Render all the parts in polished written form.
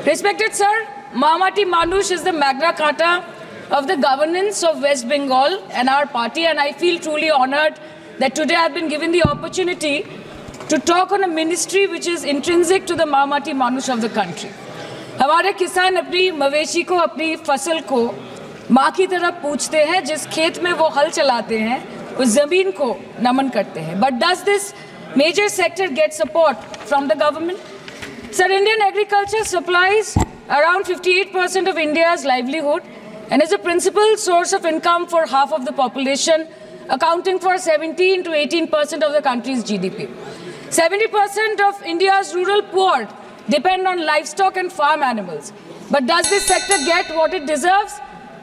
Respected sir, Mahamati Manush is the Magna Carta of the governance of West Bengal and our party, and I feel truly honored that today I have been given the opportunity to talk on a ministry which is intrinsic to the Mahamati Manush of the country. हमारे किसान अपनी मवेशी को, अपनी फसल को माँ की तरह पूछते हैं, जिस खेत में वो हल चलाते हैं उस ज़मीन को नमन करते हैं. But does this major sector get support from the government? Sir, Indian agriculture supplies around 58% of India's livelihood and is a principal source of income for half of the population, accounting for 17 to 18% of the country's GDP. 70% of India's rural poor depend on livestock and farm animals. But does this sector get what it deserves?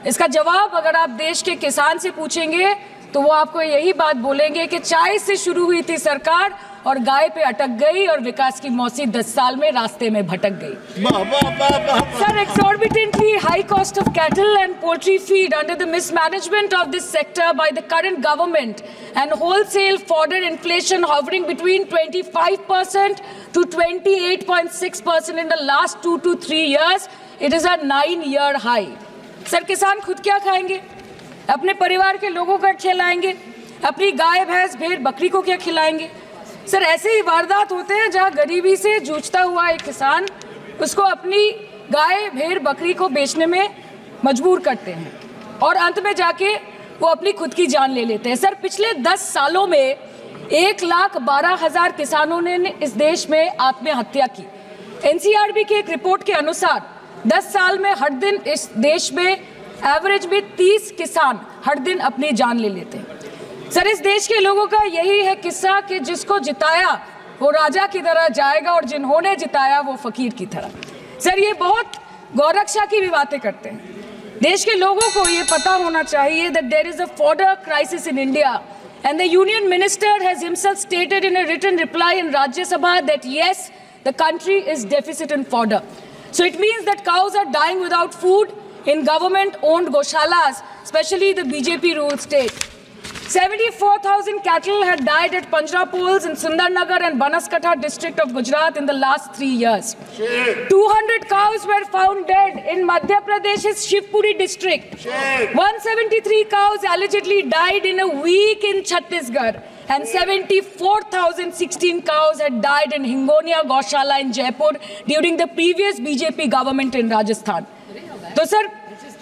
इसका जवाब अगर आप देश के किसान से पूछेंगे तो वो आपको यही बात बोलेंगे कि चाय से शुरू हुई थी सरकार और गाय पे अटक गई और विकास की मौसी 10 साल में रास्ते में भटक गई. Sir, exorbitantly high cost of cattle and poultry feed under the mismanagement of this sector by the current government and wholesale fodder inflation hovering between 25% to 28.6% in the last 2 to 3 years, it is a 9-year high. Sir, किसान खुद क्या खाएंगे? अपने परिवार के लोगों का खिलाएंगे? अपनी गाय भैंस भेड़ बकरी को क्या खिलाएंगे? सर, ऐसे ही वारदात होते हैं जहां गरीबी से जूझता हुआ एक किसान उसको अपनी गाय भेड़ बकरी को बेचने में मजबूर करते हैं और अंत में जाके वो अपनी खुद की जान ले लेते हैं. सर, पिछले 10 सालों में 1,12,000 किसानों ने इस देश में आत्महत्या की. एनसीआरबी की एक रिपोर्ट के अनुसार 10 साल में हर दिन इस देश में एवरेज में 30 किसान हर दिन अपनी जान ले लेते हैं. सर, इस देश के लोगों का यही है किस्सा कि जिसको जिताया वो राजा की तरह जाएगा और जिन्होंने जिताया वो फकीर की तरह. सर, ये बहुत गौरक्षा की भी बातें करते हैं. देश के लोगों को ये पता होना चाहिए that there is a fodder crisis in India and the union minister has himself stated in a written reply in Rajya Sabha that yes, the country is deficit in fodder. So it means that cows are dying without food in government-owned goshalas, especially the BJP-ruled state. 74,000 cattle had died at Panjrapols in Sundarnagar and Banaskantha district of Gujarat in the last 3 years. 200 cows were found dead in Madhya Pradesh's Shivpuri district. 173 cows allegedly died in a week in Chhattisgarh. And 74,016 cows had died in Hingonia Goshala in Jaipur during the previous BJP government in Rajasthan. तो sir,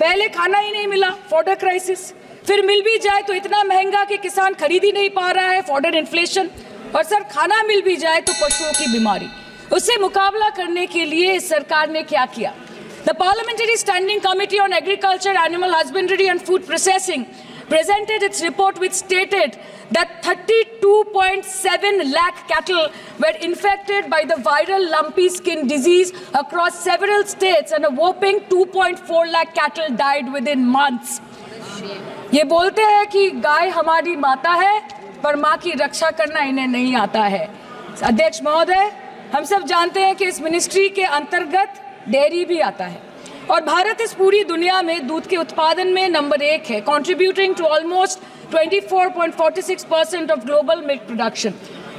पहले खाना ही नहीं मिला, fodder crisis. फिर मिल भी जाए तो इतना महंगा कि किसान खरीद ही नहीं पा रहा है, फॉडर इन्फ्लेशन. और सर, खाना मिल भी जाए तो पशुओं की बीमारी. उससे मुकाबला करने के लिए इस सरकार ने क्या किया? The Parliamentary Standing Committee on Agriculture, Animal Husbandry and Food Processing presented its report which stated that 32.7 lakh cattle were infected by the viral lumpy skin disease across several states and a whopping 2.4 lakh cattle died within months. ये बोलते हैं कि गाय हमारी माता है पर माँ की रक्षा करना इन्हें नहीं आता है. अध्यक्ष महोदय, हम सब जानते हैं कि इस मिनिस्ट्री के अंतर्गत डेयरी भी आता है और भारत इस पूरी दुनिया में दूध के उत्पादन में नंबर 1 है, contributing to almost 24.46% of global milk production.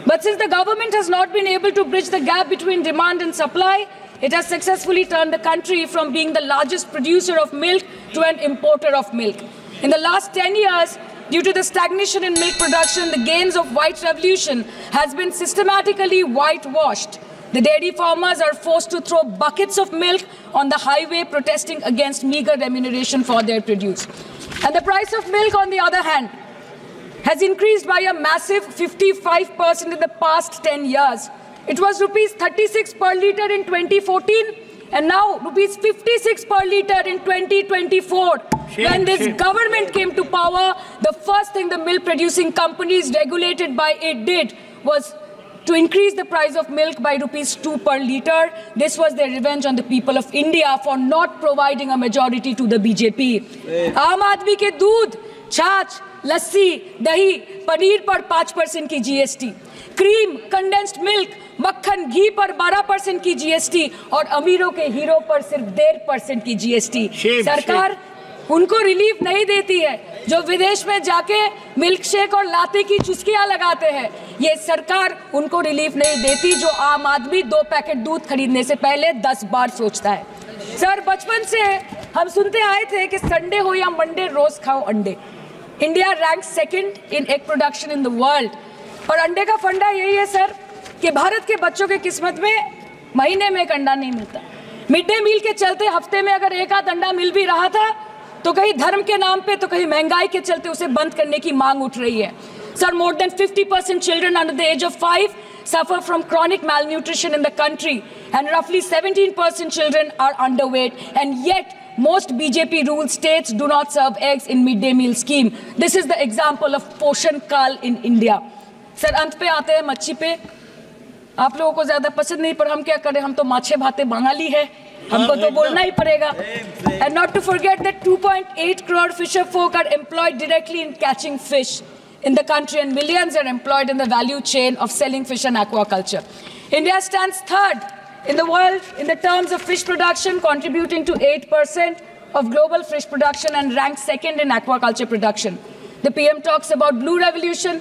But since the government has not been able to bridge the gap between demand and supply, it has successfully turned the country from being the largest producer of milk to an importer of milk. In the last 10 years, due to the stagnation in milk production, the gains of white revolution has been systematically whitewashed. The dairy farmers are forced to throw buckets of milk on the highway protesting against meager remuneration for their produce. And the price of milk, on the other hand, has increased by a massive 55% in the past 10 years. It was rupees 36 per litre in 2014 and now rupees 56 per litre in 2024. When this government came to power, the first thing the milk producing companies regulated by it did was to increase the price of milk by rupees 2 per litre. This was their revenge on the people of India for not providing a majority to the BJP. आम आदमी के दूध, छाछ, लस्सी, दही, पनीर पर 5% की GST, cream, condensed milk, मक्खन, घी पर 12% की GST और अमीरों के हीरो पर सिर्फ 1.5% की GST. सरकार उनको रिलीफ नहीं देती है. जो विदेश में जाके मिल्क शेक और लाते की चुस्कियां लगाते हैं, ये सरकार उनको रिलीफ नहीं देती, जो आम आदमी 2 पैकेट दूध खरीदने से पहले 10 बार सोचता है। सर, बचपन से हम सुनते आए थे कि संडे हो या मंडे रोज खाओ अंडे। India rank 2nd in egg production in the world, और अंडे का फंडा यही है सर कि भारत के बच्चों की किस्मत में महीने में एक अंडा नहीं मिलता। मिड डे मील के चलते हफ्ते में अगर एक आध अंडा मिल भी रहा था तो कहीं धर्म के नाम पे तो कहीं महंगाई के चलते उसे बंद करने की मांग उठ रही है। Sir, more than 50% children under the age of 5 suffer from chronic malnutrition in the country, and roughly 17% children are underweight, and yet most BJP ruled states do not serve eggs in midday meal scheme. This is the example of Poshan Kal in India. Sir, अंत पे आते हैं मच्छी पे। आप लोगों को ज्यादा पसंद नहीं, पर हम क्या करें, हम तो माछे भाते बंगाली है, हमको तो बोलना ही पड़ेगा। And not to forget that 2.8 crore fisher folk are employed directly in catching fish in the country, and millions are employed in the value chain of selling fish and aquaculture. India stands 3rd in the world in the terms of fish production, contributing to 8% of global fish production, and ranked 2nd in aquaculture production. The PM talks about blue revolution,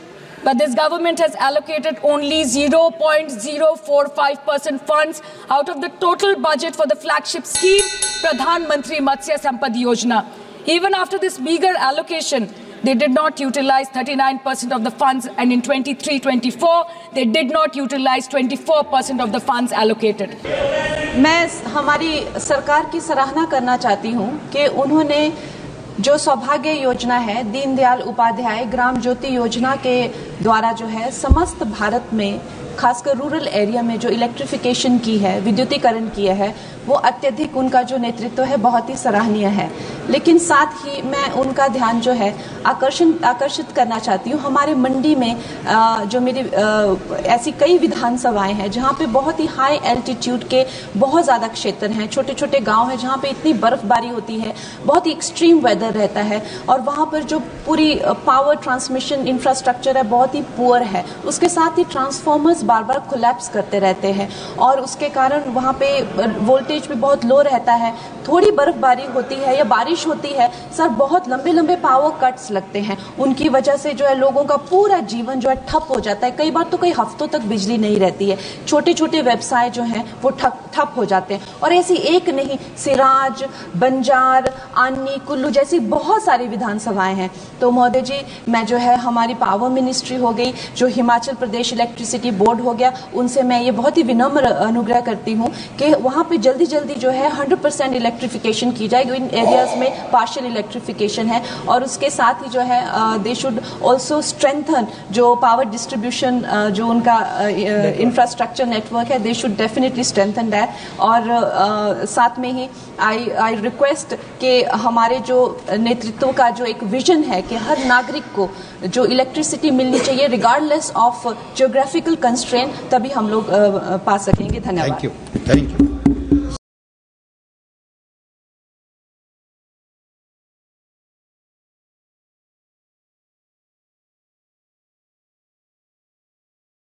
but this government has allocated only 0.045% funds out of the total budget for the flagship scheme, Pradhan Mantri Matsya Sampad Yojana. Even after this meager allocation, they did not utilize 39% of the funds, and in 23-24, they did not utilize 24% of the funds allocated. मैं हमारी सरकार की सराहना करना चाहती हूँ कि उन्होंने जो सौभाग्य योजना है, दीनदयाल उपाध्याय ग्राम ज्योति योजना के द्वारा जो है समस्त भारत में खासकर रूरल एरिया में जो इलेक्ट्रिफिकेशन की है, विद्युतीकरण किया है, वो अत्यधिक उनका जो नेतृत्व है बहुत ही सराहनीय है। लेकिन साथ ही मैं उनका ध्यान जो है आकर्षित करना चाहती हूँ। हमारे मंडी में जो मेरी ऐसी कई विधानसभाएं हैं जहाँ पे बहुत ही हाई एल्टीट्यूड के बहुत ज़्यादा क्षेत्र हैं, छोटे छोटे गांव हैं जहाँ पे इतनी बर्फबारी होती है, बहुत ही एक्सट्रीम वेदर रहता है, और वहाँ पर जो पूरी पावर ट्रांसमिशन इंफ्रास्ट्रक्चर है बहुत ही पुअर है। उसके साथ ही ट्रांसफॉर्मर्स बार बार कोलैप्स करते रहते हैं, और उसके कारण वहाँ पे वोल्टेज भी बहुत लो रहता है। थोड़ी बर्फबारी होती है या बारिश होती है सर, बहुत लंबे लंबे पावर कट्स लगते हैं। उनकी वजह से जो है लोगों का पूरा जीवन जो है ठप हो जाता है। कई बार तो कई हफ्तों तक बिजली नहीं रहती है। छोटे छोटे व्यवसाय जो हैं वो ठप हो जाते हैं। और ऐसी एक नहीं, सिराज, बंजार, आनी, कुल्लू जैसी बहुत सारी विधानसभाएं हैं। तो महोदय जी, मैं जो है हमारी पावर मिनिस्ट्री हो गई, जो हिमाचल प्रदेश इलेक्ट्रिसिटी बोर्ड हो गया, उनसे मैं ये बहुत ही विनम्र अनुग्रह करती हूँ कि वहाँ पे जल्दी जल्दी जो है 100% इलेक्ट्रिफिकेशन की जाए। इन एरियाज में पार्शियल इलेक्ट्रिफिकेशन है, और उसके साथ ही जो है दे शुड ऑल्सो स्ट्रेंथन जो पावर डिस्ट्रीब्यूशन जो उनका इंफ्रास्ट्रक्चर नेटवर्क है, they should definitely strengthen that. और साथ में ही आई रिक्वेस्ट कि हमारे जो नेतृत्व का जो एक विजन है कि हर नागरिक को जो इलेक्ट्रिसिटी मिलनी चाहिए रिगार्डलेस ऑफ ज्योग्राफिकल कंस्ट्रेंट, तभी हम लोग पा सकेंगे। धन्यवाद। Thank you.